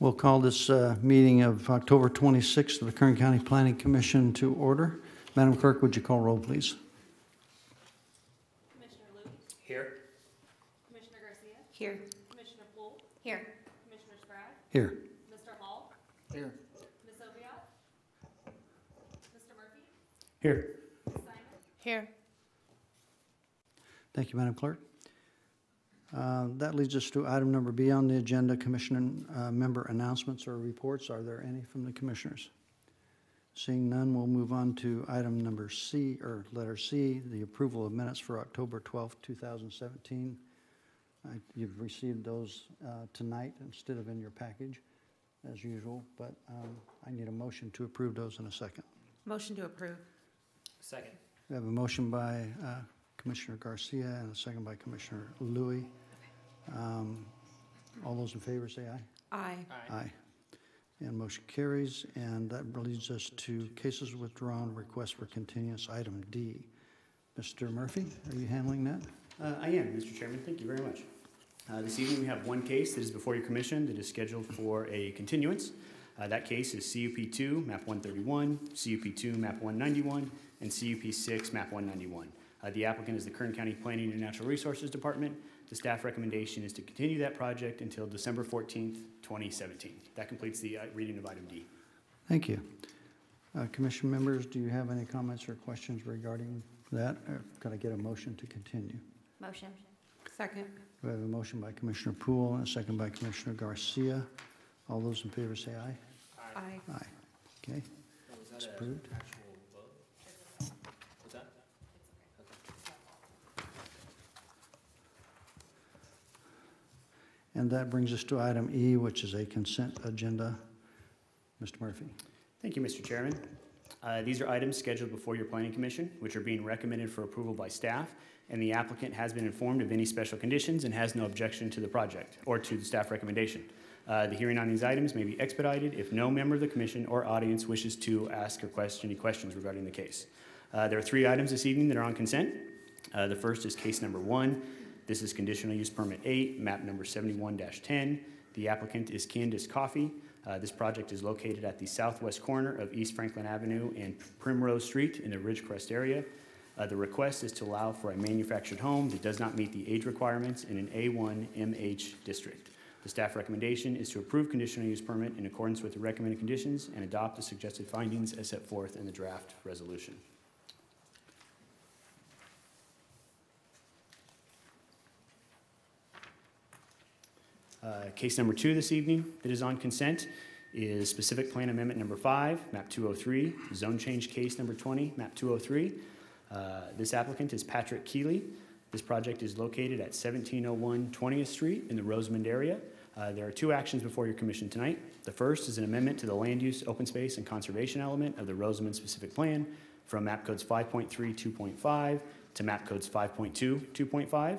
We'll call this meeting of October 26th of the Kern County Planning Commission to order. Madam Clerk, would you call roll, please? Commissioner Luke? Here. Commissioner Garcia? Here. Commissioner Poole? Here. Commissioner Sprague? Here. Mr. Hall? Here. Ms. Oviatt? Mr. Murphy? Here. Ms. Simon? Here. Thank you, Madam Clerk. That leads us to item number B on the agenda, Commissioner member announcements or reports. Are there any from the commissioners? Seeing none, we'll move on to item number C, or letter C, the approval of minutes for October 12th, 2017. You've received those tonight instead of in your package, as usual, but I need a motion to approve those in a second. Motion to approve. Second. We have a motion by Commissioner Garcia and a second by Commissioner Louie. All those in favor say aye. Aye. Aye. And motion carries, and that leads us to cases withdrawn, request for continuance, item D. Mr. Murphy, are you handling that? I am, Mr. Chairman. Thank you very much. This evening we have one case that is before your commission that is scheduled for a continuance. That case is CUP2, map 131, CUP2, map 191, and CUP6, map 191. The applicant is the Kern County Planning and Natural Resources Department. The staff recommendation is to continue that project until December 14th, 2017. That completes the reading of item D. Thank you. Commission members, do you have any comments or questions regarding that? Could I get a motion to continue? Motion. Second. We have a motion by Commissioner Poole and a second by Commissioner Garcia. All those in favor say aye. Aye. Aye. Okay. It's approved. What's that? And that brings us to item E, which is a consent agenda. Mr. Murphy. Thank you, Mr. Chairman. These are items scheduled before your Planning Commission, which are being recommended for approval by staff, and the applicant has been informed of any special conditions and has no objection to the project or to the staff recommendation. The hearing on these items may be expedited if no member of the commission or audience wishes to ask or question any questions regarding the case. There are three items this evening that are on consent. The first is case number 1. This is conditional use permit 8, map number 71-10. The applicant is Candace Coffee. This project is located at the southwest corner of East Franklin Avenue and Primrose Street in the Ridgecrest area. The request is to allow for a manufactured home that does not meet the age requirements in an A1 MH district. The staff recommendation is to approve conditional use permit in accordance with the recommended conditions and adopt the suggested findings as set forth in the draft resolution. Case number 2 this evening that is on consent is specific plan amendment number 5, map 203, zone change case number 20, map 203. This applicant is Patrick Keeley. This project is located at 1701 20th Street in the Rosamond area. There are 2 actions before your commission tonight. The first is an amendment to the land use, open space, and conservation element of the Rosamond specific plan from map codes 5.3 2.5 to map codes 5.2 2.5.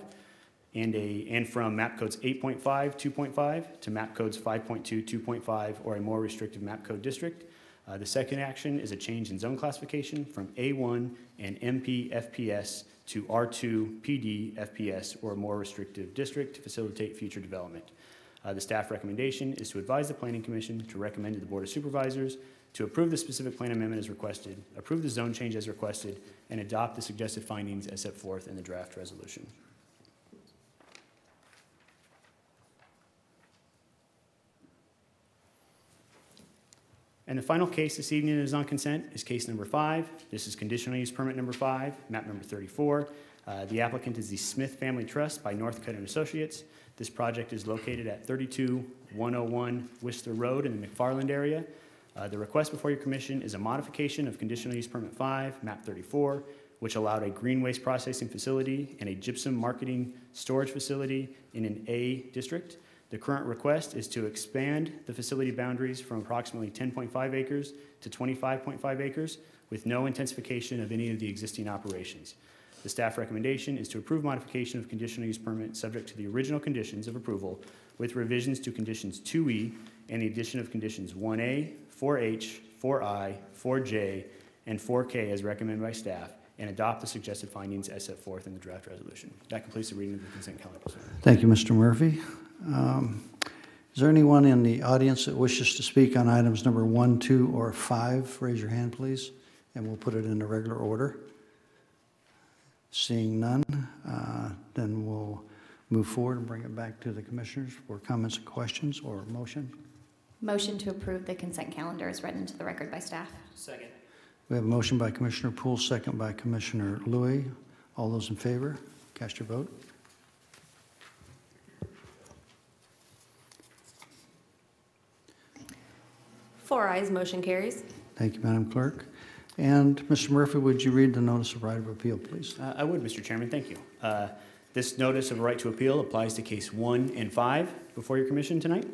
And from map codes 8.5 2.5 to map codes 5.2 2.5 or a more restrictive map code district. The second action is a change in zone classification from A1 and MP FPS to R2 PD FPS or a more restrictive district to facilitate future development. The staff recommendation is to advise the Planning Commission to recommend to the Board of Supervisors to approve the specific plan amendment as requested, approve the zone change as requested, and adopt the suggested findings as set forth in the draft resolution. And the final case this evening that is on consent is case number 5. This is conditional use permit number 5, map number 34. The applicant is the Smith Family Trust by Northcutt and Associates. This project is located at 32101 Whistler Road in the McFarland area. The request before your commission is a modification of conditional use permit 5, map 34, which allowed a green waste processing facility and a gypsum marketing storage facility in an A district. The current request is to expand the facility boundaries from approximately 10.5 acres to 25.5 acres with no intensification of any of the existing operations. The staff recommendation is to approve modification of conditional use permit subject to the original conditions of approval with revisions to conditions 2E and the addition of conditions 1A, 4H, 4I, 4J, and 4K as recommended by staff, and adopt the suggested findings as set forth in the draft resolution. That completes the reading of the consent calendar. Thank you, Mr. Murphy. Is there anyone in the audience that wishes to speak on items number 1, 2, or 5? Raise your hand, please, and we'll put it in the regular order. Seeing none, then we'll move forward and bring it back to the commissioners for comments and questions or motion. Motion to approve the consent calendar is read into the record by staff. Second. We have a motion by Commissioner Poole, second by Commissioner Louie. All those in favor, cast your vote. Four ayes, motion carries. Thank you, Madam Clerk. And Mr. Murphy, would you read the notice of right of appeal, please? I would, Mr. Chairman, thank you. This notice of right to appeal applies to case 1 and 5 before your commission tonight.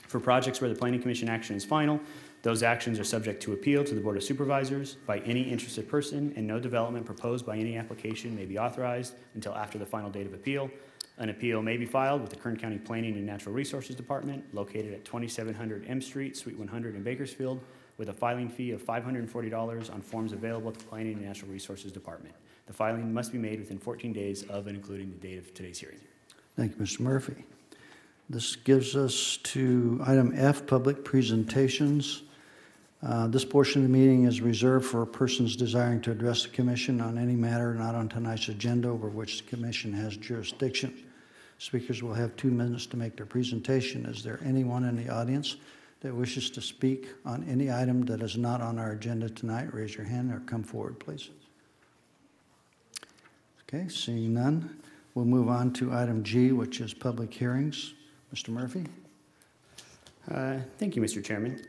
For projects where the Planning Commission action is final, those actions are subject to appeal to the Board of Supervisors by any interested person, and no development proposed by any application may be authorized until after the final date of appeal. An appeal may be filed with the Kern County Planning and Natural Resources Department located at 2700 M Street, Suite 100 in Bakersfield, with a filing fee of $540 on forms available at the Planning and Natural Resources Department. The filing must be made within 14 days of and including the date of today's hearing. Thank you, Mr. Murphy. This gives us to item F, public presentations. This portion of the meeting is reserved for persons desiring to address the commission on any matter not on tonight's agenda over which the commission has jurisdiction. Speakers will have 2 minutes to make their presentation. Is there anyone in the audience that wishes to speak on any item that is not on our agenda tonight? Raise your hand or come forward, please. Okay, seeing none, we'll move on to item G, which is public hearings. Mr. Murphy? Thank you, Mr. Chairman.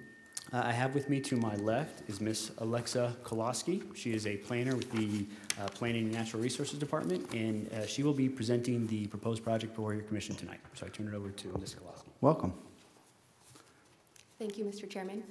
I have with me to my left is Miss Alexa Koloski. She is a planner with the Planning and Natural Resources Department, and she will be presenting the proposed project before your commission tonight. So I turn it over to Ms. Koloski. Welcome. Thank you, Mr. Chairman.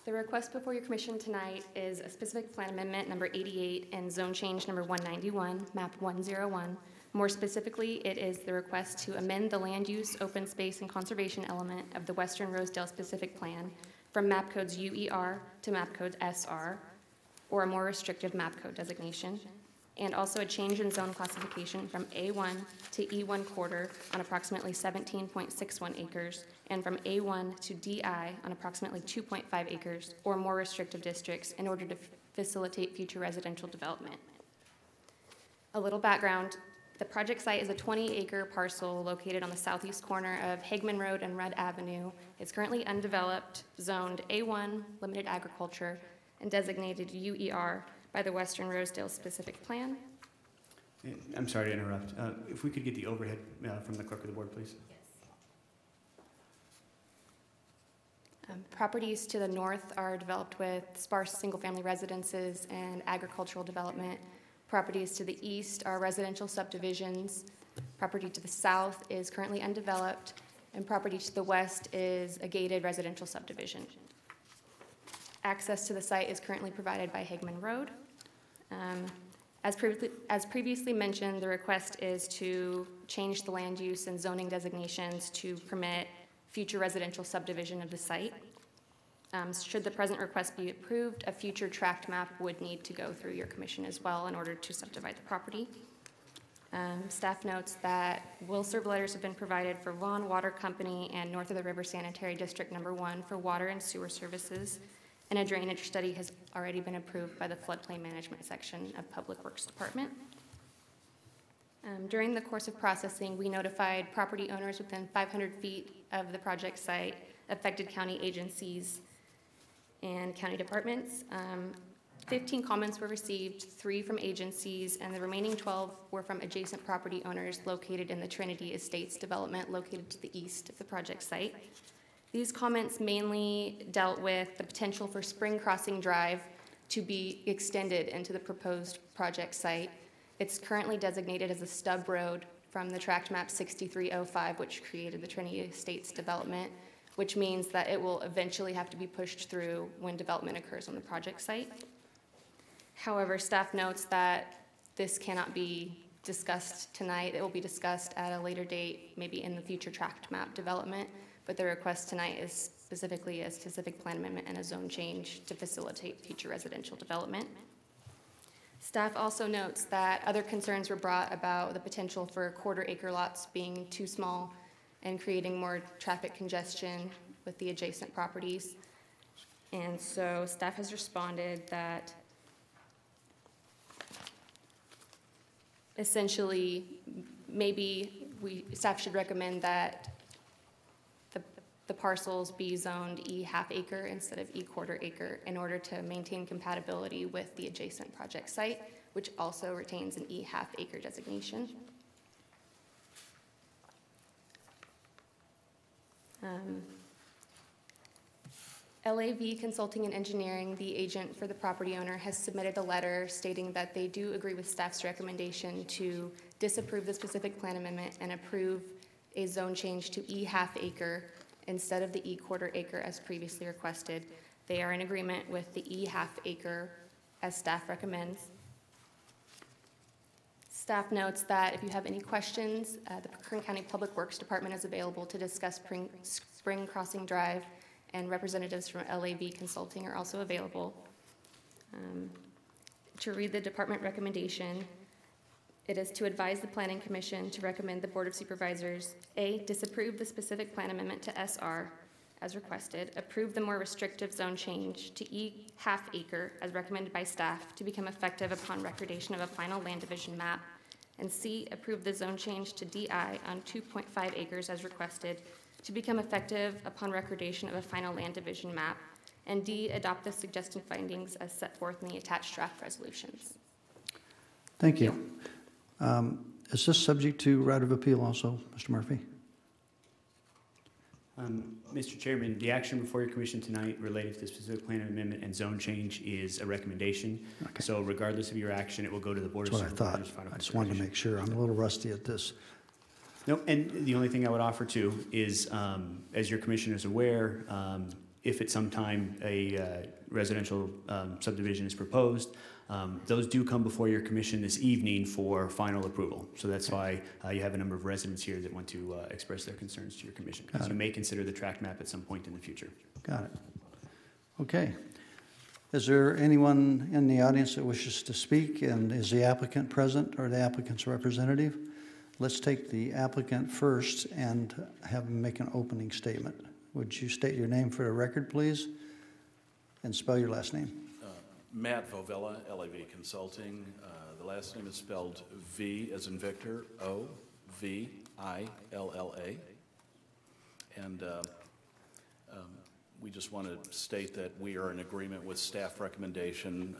The request before your commission tonight is a specific plan amendment number 88 and zone change number 191, map 101. More specifically, it is the request to amend the land use, open space, and conservation element of the Western Rosedale specific plan from map codes UER to map codes SR, or a more restrictive map code designation, and also a change in zone classification from A1 to E1 quarter on approximately 17.61 acres, and from A1 to DI on approximately 2.5 acres, or more restrictive districts in order to facilitate future residential development. A little background. The project site is a 20-acre parcel located on the southeast corner of Hagman Road and Red Avenue. It's currently undeveloped, zoned A1, limited agriculture, and designated UER by the Western Rosedale specific plan. I'm sorry to interrupt. If we could get the overhead from the clerk of the board, please. Properties to the north are developed with sparse single-family residences and agricultural development. Properties to the east are residential subdivisions. Property to the south is currently undeveloped, and property to the west is a gated residential subdivision. Access to the site is currently provided by Hagman Road. As previously mentioned, the request is to change the land use and zoning designations to permit future residential subdivision of the site. Should the present request be approved, a future tract map would need to go through your commission as well in order to subdivide the property. Staff notes that will serve letters have been provided for Vaughan Water Company and North of the River Sanitary District Number 1 for water and sewer services, and a drainage study has already been approved by the floodplain management section of Public Works Department. During the course of processing, we notified property owners within 500 feet of the project site, affected county agencies, and county departments. 15 comments were received, 3 from agencies, and the remaining 12 were from adjacent property owners located in the Trinity Estates development located to the east of the project site. These comments mainly dealt with the potential for Spring Crossing Drive to be extended into the proposed project site. It's currently designated as a stub road from the tract map 6305, which created the Trinity Estates development, which means that it will eventually have to be pushed through when development occurs on the project site. However, staff notes that this cannot be discussed tonight. It will be discussed at a later date, maybe in the future tract map development, but the request tonight is specifically a specific plan amendment and a zone change to facilitate future residential development. Staff also notes that other concerns were brought about the potential for quarter-acre lots being too small and creating more traffic congestion with the adjacent properties. And so staff has responded that essentially maybe staff should recommend that the parcels be zoned E half acre instead of E quarter acre in order to maintain compatibility with the adjacent project site, which also retains an E half acre designation. LAV Consulting and Engineering, the agent for the property owner, has submitted a letter stating that they do agree with staff's recommendation to disapprove the specific plan amendment and approve a zone change to E half acre instead of the E quarter acre as previously requested. They are in agreement with the E half acre as staff recommends. Staff notes that if you have any questions, the Kern County Public Works Department is available to discuss Spring Crossing Drive, and representatives from LAV Consulting are also available. To read the department recommendation, it is to advise the Planning Commission to recommend the Board of Supervisors, A, disapprove the specific plan amendment to SR as requested, approve the more restrictive zone change to E half acre as recommended by staff to become effective upon recordation of a final land division map, and C, approve the zone change to DI on 2.5 acres as requested to become effective upon recordation of a final land division map, and D, adopt the suggested findings as set forth in the attached draft resolutions. Thank you. Is this subject to right of appeal also, Mr. Murphy? Mr. Chairman, the action before your commission tonight related to the specific plan amendment and zone change is a recommendation. Okay. So regardless of your action, it will go to the Board of Supervisors. That's what I thought. I just wanted to make sure. I'm a little rusty at this. No, and the only thing I would offer too is, as your commission is aware, if at some time a residential subdivision is proposed, those do come before your commission this evening for final approval. So that's why you have a number of residents here that want to express their concerns to your commission, because you may consider the tract map at some point in the future. Got it. Okay. Is there anyone in the audience that wishes to speak? And is the applicant present or the applicant's representative? Let's take the applicant first and have him make an opening statement. Would you state your name for the record, please, and spell your last name? Matt Vovella, LAV Consulting. The last name is spelled V as in Victor, O-V-I-L-L-A. And we just want to state that we are in agreement with staff recommendation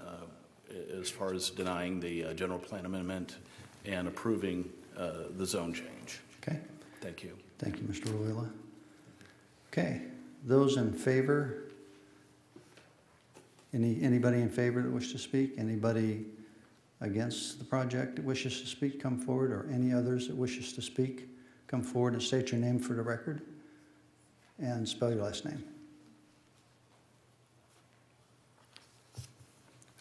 as far as denying the general plan amendment and approving the zone change. Okay. Thank you. Thank you, Mr. Vovella. Okay. Those in favor? Anybody in favor that wishes to speak? Anybody against the project that wishes to speak, come forward, or any others that wishes to speak, come forward and state your name for the record and spell your last name.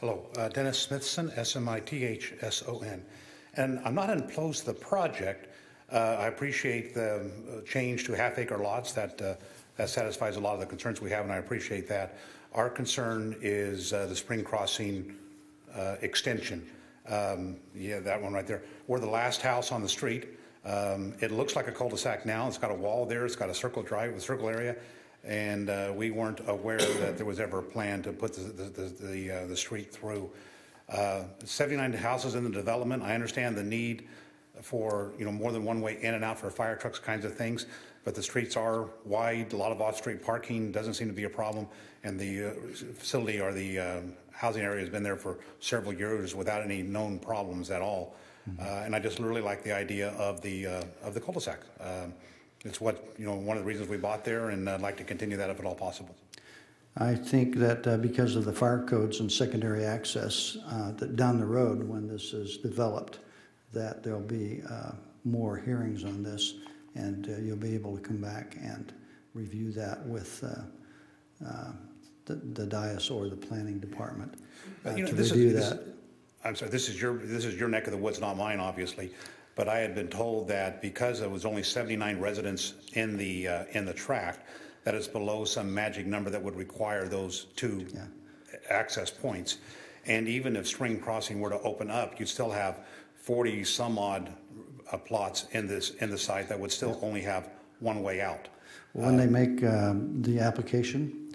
Hello, Dennis Smithson, S-M-I-T-H-S-O-N. And I'm not opposed to the project. I appreciate the change to half-acre lots. That satisfies a lot of the concerns we have, and I appreciate that. Our concern is the Spring Crossing extension. Yeah, that one right there. We're the last house on the street. It looks like a cul-de-sac now. It's got a wall there. It's got a circle drive, a circle area. And we weren't aware that there was ever a plan to put the street through. 79 houses in the development. I understand the need for more than one way in and out for fire trucks, kinds of things. But the streets are wide. A lot of off-street parking doesn't seem to be a problem. And the facility or the housing area has been there for several years without any known problems at all. Mm-hmm. And I just really like the idea of the cul-de-sac. It's what one of the reasons we bought there, and I'd like to continue that if at all possible. I think that because of the fire codes and secondary access, that down the road when this is developed, that there'll be more hearings on this, and you'll be able to come back and review that with the dais or the planning department to review that. I'm sorry. This is your neck of the woods, not mine, obviously. But I had been told that because there was only 79 residents in the tract, that it's below some magic number that would require those two access points. And even if Spring Crossing were to open up, you'd still have 40 some odd plots in the site that would still only have one way out. When they make the application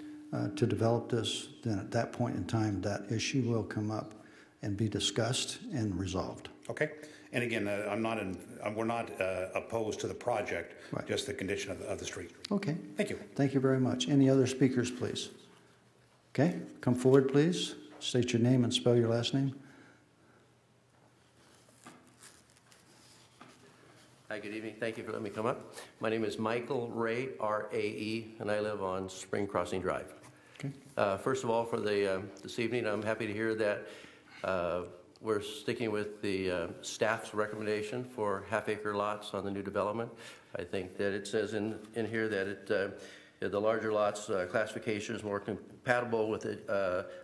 to develop this, then at that point in time, that issue will come up and be discussed and resolved. Okay. And again, we're not opposed to the project, Right. just the condition of the street. Okay. Thank you. Thank you very much. Any other speakers, please? Okay, come forward, please. State your name and spell your last name. Hi, good evening. Thank you for letting me come up. My name is Michael Ray, R-A-E, and I live on Spring Crossing Drive. Okay. First of all, for this evening, I'm happy to hear that we're sticking with the staff's recommendation for half-acre lots on the new development. I think that it says in here that the larger lots classification is more compatible with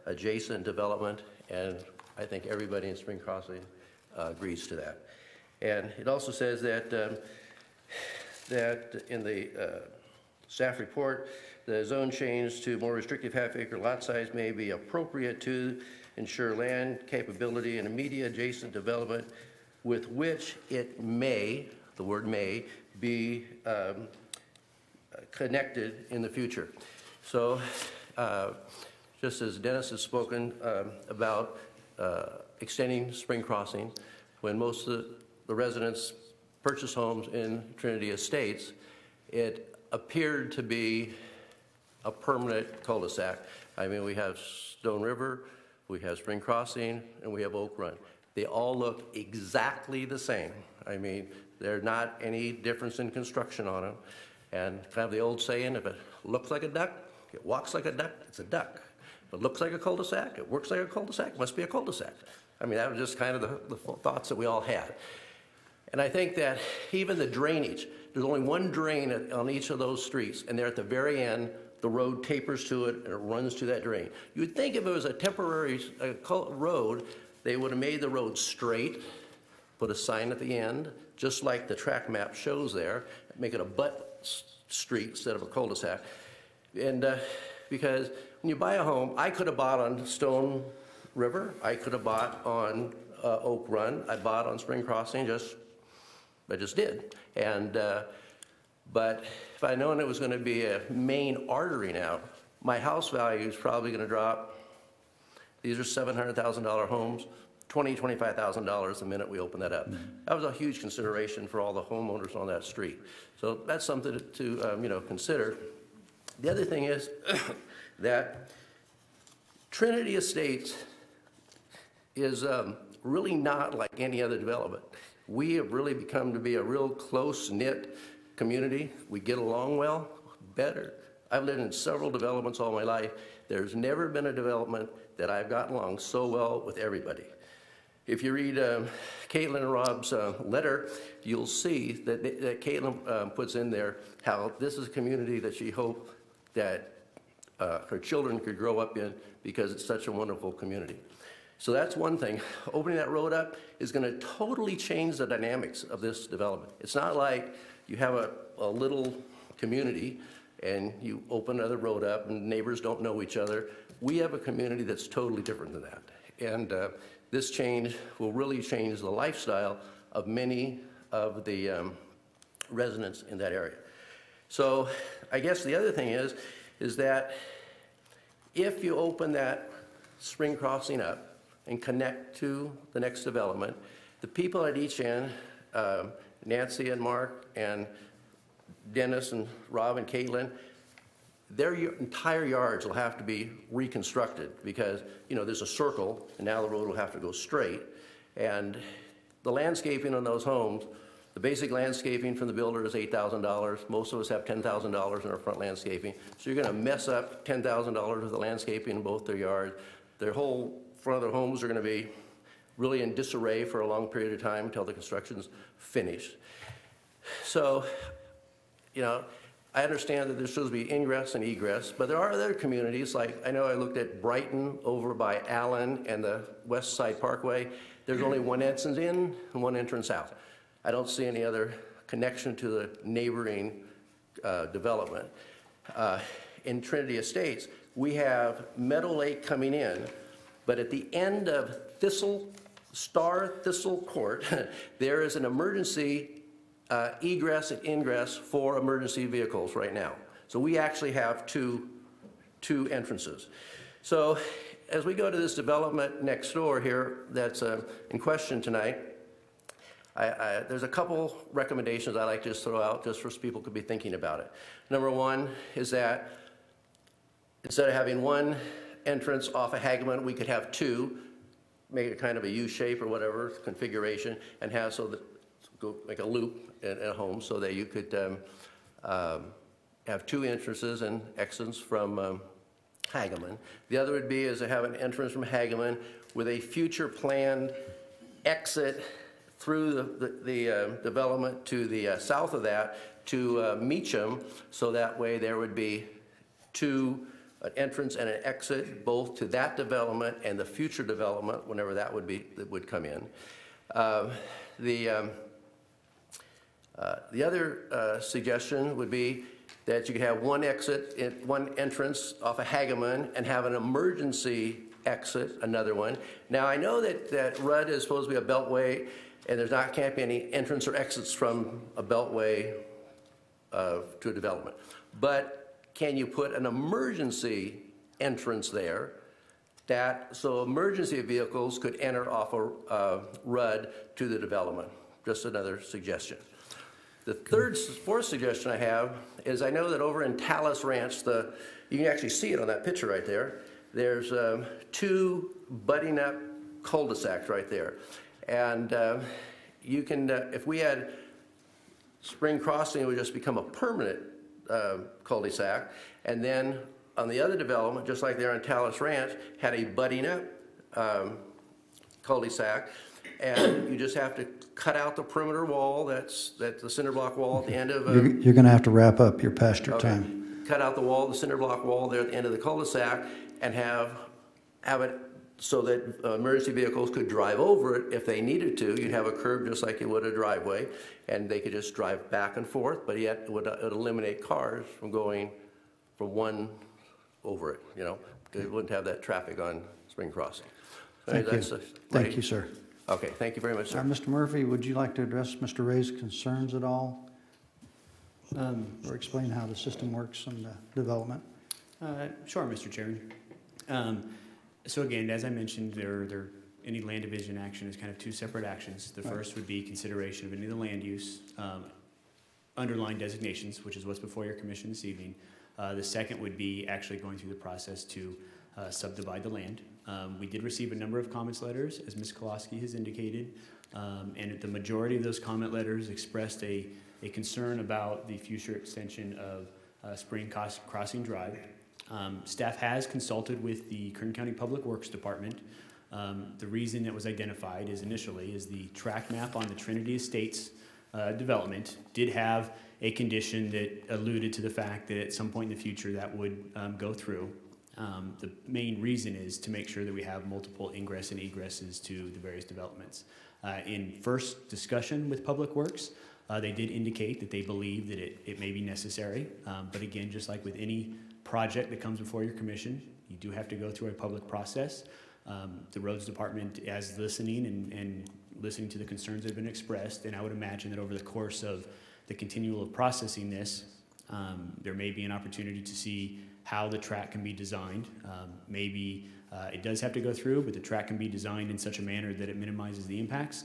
adjacent development, and I think everybody in Spring Crossing agrees to that. And it also says that that in the staff report, the zone change to more restrictive half-acre lot size may be appropriate to ensure land capability and immediate adjacent development with which it may, the word may, be connected in the future. So just as Dennis has spoken about extending Spring Crossing, when most of the residents purchased homes in Trinity Estates, it appeared to be a permanent cul-de-sac. I mean, we have Stone River, we have Spring Crossing, and we have Oak Run. They all look exactly the same. I mean, there's not any difference in construction on them. And kind of the old saying, if it looks like a duck, it walks like a duck, it's a duck. If it looks like a cul-de-sac, it works like a cul-de-sac, it must be a cul-de-sac. I mean, that was just kind of the thoughts that we all had. And I think that even the drainage, there's only one drain on each of those streets, and there at the very end, the road tapers to it, and it runs to that drain. You would think if it was a temporary road, they would have made the road straight, put a sign at the end, just like the track map shows there, make it a butt street instead of a cul-de-sac. And because when you buy a home, I could have bought on Stone River, I could have bought on Oak Run, I bought on Spring Crossing, I just did. And but if I'd known it was going to be a main artery now, my house value is probably going to drop. These are $700,000 homes, $20,000, $25,000 the minute we open that up. Mm-hmm. That was a huge consideration for all the homeowners on that street. So that's something to consider. The other thing is that Trinity Estates is really not like any other development. We have really become to be a real close-knit community. We get along well, better. I've lived in several developments all my life. There's never been a development that I've gotten along so well with everybody. If you read Caitlin and Rob's letter, you'll see that Caitlin puts in there how this is a community that she hoped that her children could grow up in because it's such a wonderful community. So that's one thing. Opening that road up is going to totally change the dynamics of this development. It's not like you have a little community and you open another road up and neighbors don't know each other. We have a community that's totally different than that. And this change will really change the lifestyle of many of the residents in that area. So I guess the other thing is that if you open that Spring Crossing up and connect to the next development, the people at each end, Nancy and Mark and Dennis and Rob and Caitlin, their entire yards will have to be reconstructed because, there's a circle and now the road will have to go straight. And the landscaping on those homes, the basic landscaping from the builder is $8,000. Most of us have $10,000 in our front landscaping. So you're going to mess up $10,000 with the landscaping in both their yards. Their whole front of their homes are going to be really in disarray for a long period of time until the construction's finished. So, I understand that there's supposed to be ingress and egress, but there are other communities, like I know I looked at Brighton over by Allen and the West Side Parkway. There's only one entrance in and one entrance out. I don't see any other connection to the neighboring development. In Trinity Estates, we have Meadow Lake coming in, but at the end of Thistle Court, there is an emergency egress and ingress for emergency vehicles right now. So we actually have two entrances. So as we go to this development next door here that's in question tonight, there's a couple recommendations I'd like to just throw out just for people to be thinking about it. Number one is that instead of having one entrance off of Hageman, we could have two, make it kind of a U shape or whatever configuration, and have so that go make a loop at home so that you could have two entrances and exits from Hageman. The other would be is to have an entrance from Hageman with a future planned exit through the development to the south of that to Meacham, so that way there would be two, an entrance and an exit both to that development and the future development whenever that would come in. The other suggestion would be that you could have one exit, one entrance off of Hageman and have an emergency exit, another one. Now I know that Rudd is supposed to be a beltway and can't be any entrance or exits from a beltway to a development. But can you put an emergency entrance there so emergency vehicles could enter off of Rudd to the development? Just another suggestion. The fourth suggestion I have is I know that over in Talus Ranch, you can actually see it on that picture right there. There's two butting up cul-de-sacs right there. And you can, if we had Spring Crossing, it would just become a permanent cul-de-sac. And then on the other development, just like there on Talus Ranch, had a butting up cul-de-sac. And you just have to cut out the perimeter wall, that's the cinder block wall at the end of... You're going to have to wrap up. You're past your time. Cut out the wall, the cinder block wall there at the end of the cul-de-sac, and have it so that emergency vehicles could drive over it if they needed to. You'd have a curb just like you would a driveway, and they could just drive back and forth, but yet it would eliminate cars from going from one over it, you know. It wouldn't have that traffic on Spring Crossing. Thank you. Thank you, sir. Okay, thank you very much, sir. Mr. Murphy, would you like to address Mr. Ray's concerns at all? Or explain how the system works in the development? Sure, Mr. Chairman. So again, as I mentioned, any land division action is kind of two separate actions. The first would be consideration of any of the land use underlying designations, which is what's before your commission this evening. The second would be actually going through the process to subdivide the land. We did receive a number of comments letters, as Ms. Koloski has indicated, and the majority of those comment letters expressed a concern about the future extension of Spring Crossing Drive. Staff has consulted with the Kern County Public Works Department. The reason it was identified initially is the track map on the Trinity Estates development did have a condition that alluded to the fact that at some point in the future that would go through. The main reason is to make sure that we have multiple ingress and egresses to the various developments. In first discussion with Public Works, they did indicate that they believe that it may be necessary, but again, just like with any project that comes before your commission, you do have to go through a public process. The roads department is listening and listening to the concerns that have been expressed, and I would imagine that over the course of the continual of processing this, there may be an opportunity to see how the track can be designed. Maybe it does have to go through, but the track can be designed in such a manner that it minimizes the impacts.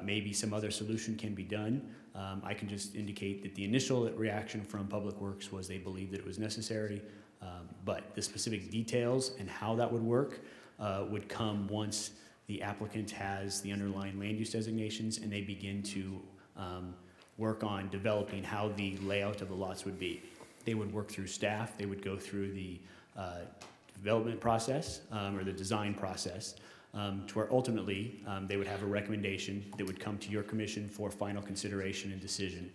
Maybe some other solution can be done. I can just indicate that the initial reaction from Public Works was they believed that it was necessary, but the specific details and how that would work would come once the applicant has the underlying land use designations and they begin to work on developing how the layout of the lots would be. They would work through staff, they would go through the development process or the design process to where ultimately they would have a recommendation that would come to your commission for final consideration and decision.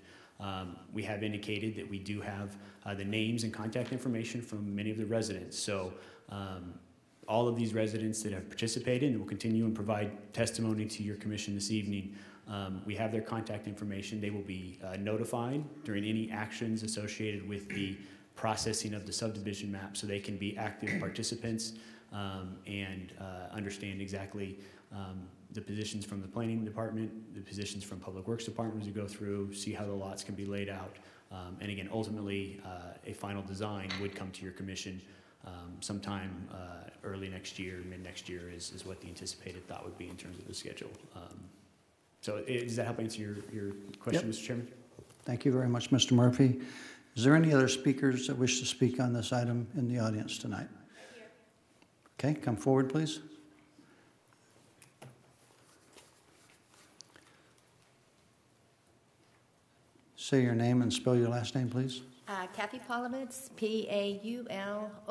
We have indicated that we do have the names and contact information from many of the residents. So all of these residents that have participated and will continue and provide testimony to your commission this evening, we have their contact information. They will be notified during any actions associated with the processing of the subdivision map so they can be active participants and understand exactly the positions from the planning department, the positions from public works department as we go through, see how the lots can be laid out. And again, ultimately, a final design would come to your commission sometime early next year, mid next year is what the anticipated thought would be in terms of the schedule. So does that help answer your question, Yep. Mr. Chairman? Thank you very much, Mr. Murphy. Is there any other speakers that wish to speak on this item in the audience tonight? Okay, come forward, please. Say your name and spell your last name, please. Kathy Paulovitz, Paulovitz.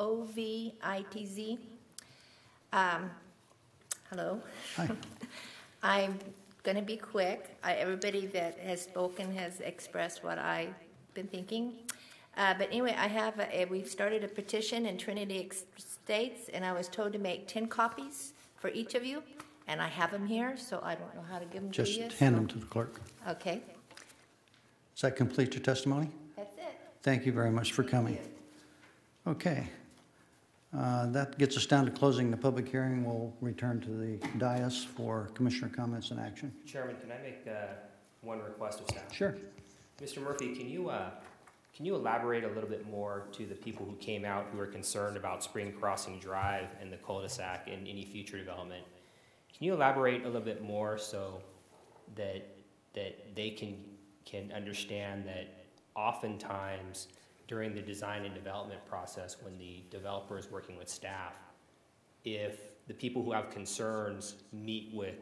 Hello. Hi. I'm going to be quick. Everybody that has spoken has expressed what I've been thinking. But anyway, we've started a petition in Trinity Estates, and I was told to make 10 copies for each of you, and I have them here, so I don't know how to give them to you. Just hand them to the clerk. Okay. Does that complete your testimony? That's it. Thank you very much for coming. Thank you. Okay. That gets us down to closing the public hearing. We'll return to the dais for commissioner comments and action. Chairman, can I make one request of staff? Sure. Mr. Murphy, can you elaborate a little bit more to the people who came out who are concerned about Spring Crossing Drive and the cul-de-sac and any future development? Can you elaborate a little bit more so that they can understand that oftentimes during the design and development process, when the developer is working with staff, if the people who have concerns meet with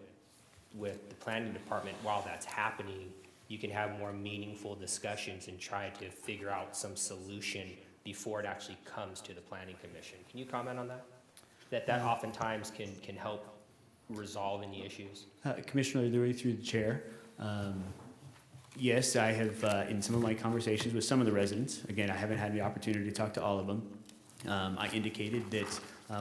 the planning department while that's happening, you can have more meaningful discussions and try to figure out some solution before it actually comes to the planning commission. Can you comment on that? That oftentimes can help resolve any issues? Commissioner Louie, through the chair. Yes, I have, in some of my conversations with some of the residents, again, I haven't had the opportunity to talk to all of them. I indicated that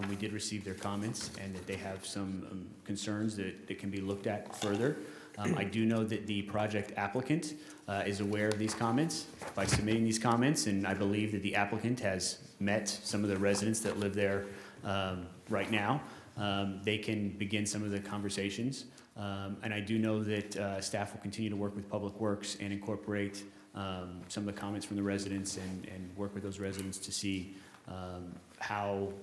we did receive their comments and that they have some concerns that can be looked at further. I do know that the project applicant is aware of these comments by submitting these comments, and I believe that the applicant has met some of the residents that live there right now. They can begin some of the conversations. And I do know that staff will continue to work with Public Works and incorporate some of the comments from the residents and work with those residents to see how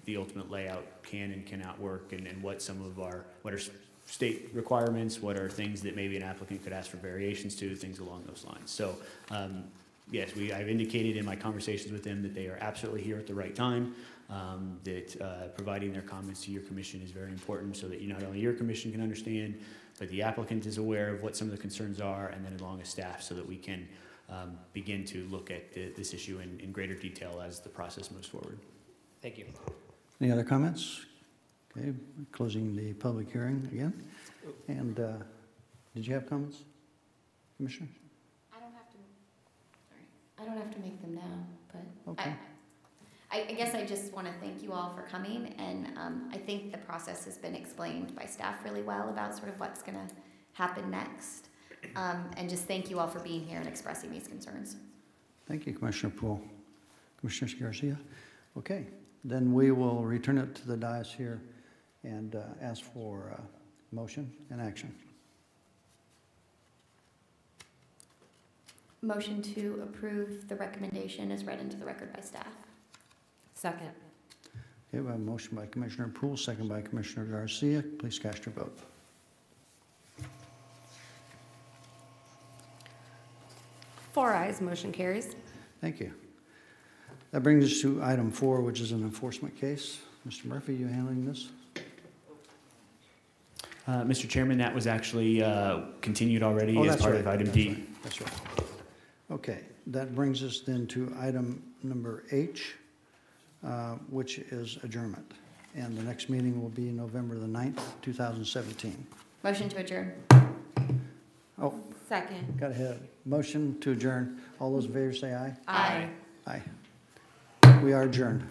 the ultimate layout can and cannot work, and what are state requirements, what are things that maybe an applicant could ask for variations to, things along those lines. So yes, I've indicated in my conversations with them that they are absolutely here at the right time. That providing their comments to your commission is very important so that not only your commission can understand, but the applicant is aware of what some of the concerns are, and then along with staff so that we can begin to look at this issue in greater detail as the process moves forward. Thank you. Any other comments? Okay, closing the public hearing again. And did you have comments, Commissioner? I don't have to make them now, but Okay. I guess I just want to thank you all for coming, and I think the process has been explained by staff really well about sort of what's going to happen next, and just thank you all for being here and expressing these concerns. Thank you, Commissioner Poole. Commissioner Garcia? Okay, then we will return it to the dais here and ask for motion and action. Motion to approve the recommendation as read into the record by staff. Second. Okay, we have a motion by Commissioner Poole, second by Commissioner Garcia. Please cast your vote. Four ayes, motion carries. Thank you. That brings us to item 4, which is an enforcement case. Mr. Murphy, you handling this? Mr. Chairman, that was actually continued already as that's part right. of item D. That's right. Okay, that brings us then to item number H, which is adjournment. And the next meeting will be November the 9th, 2017. Motion to adjourn. Oh, Second. got ahead. Motion to adjourn. All those in favor say aye. Aye. Aye. We are adjourned.